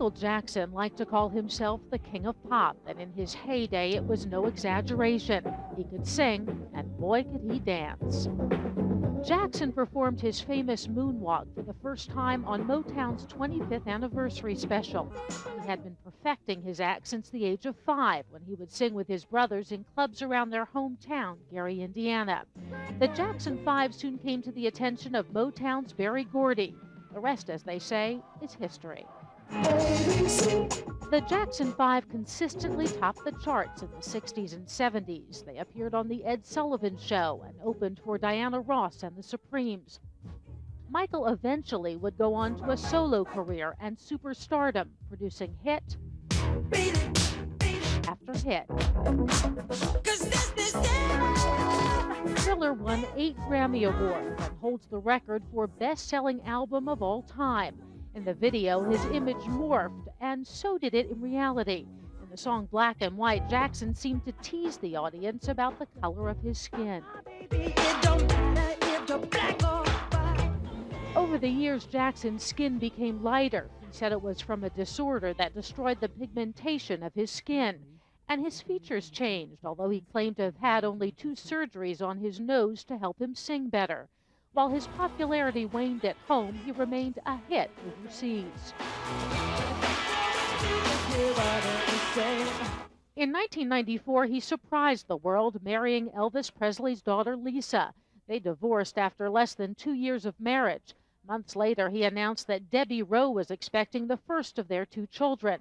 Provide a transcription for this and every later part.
Michael Jackson liked to call himself the king of pop, and in his heyday, it was no exaggeration. He could sing, and boy, could he dance. Jackson performed his famous moonwalk for the first time on Motown's 25th anniversary special. He had been perfecting his act since the age of 5 when he would sing with his brothers in clubs around their hometown, Gary, Indiana. The Jackson 5 soon came to the attention of Motown's Berry Gordy. The rest, as they say, is history. The Jackson 5 consistently topped the charts in the 60s and 70s. They appeared on The Ed Sullivan Show and opened for Diana Ross and the Supremes. Michael eventually would go on to a solo career and superstardom, producing hit after hit. Thriller won 8 Grammy Awards and holds the record for best-selling album of all time. In the video, his image morphed, and so did it in reality. In the song Black and White, Jackson seemed to tease the audience about the color of his skin. Over the years, Jackson's skin became lighter. He said it was from a disorder that destroyed the pigmentation of his skin. And his features changed, although he claimed to have had only 2 surgeries on his nose to help him sing better. While his popularity waned at home, he remained a hit overseas. In 1994, he surprised the world, marrying Elvis Presley's daughter, Lisa. They divorced after less than 2 years of marriage. Months later, he announced that Debbie Rowe was expecting the first of their 2 children.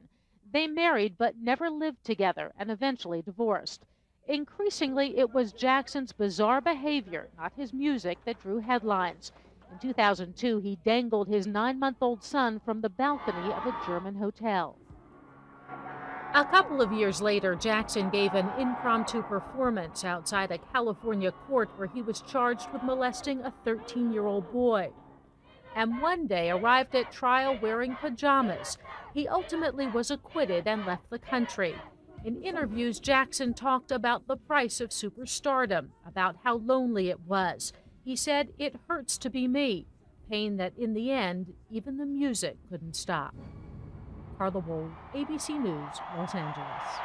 They married but never lived together and eventually divorced. Increasingly, it was Jackson's bizarre behavior, not his music, that drew headlines. In 2002, he dangled his 9-month-old son from the balcony of a German hotel. A couple of years later, Jackson gave an impromptu performance outside a California court where he was charged with molesting a 13-year-old boy. And one day arrived at trial wearing pajamas. He ultimately was acquitted and left the country. In interviews, Jackson talked about the price of superstardom, about how lonely it was. He said, "It hurts to be me," pain that in the end, even the music couldn't stop. Carla Wold, ABC News, Los Angeles.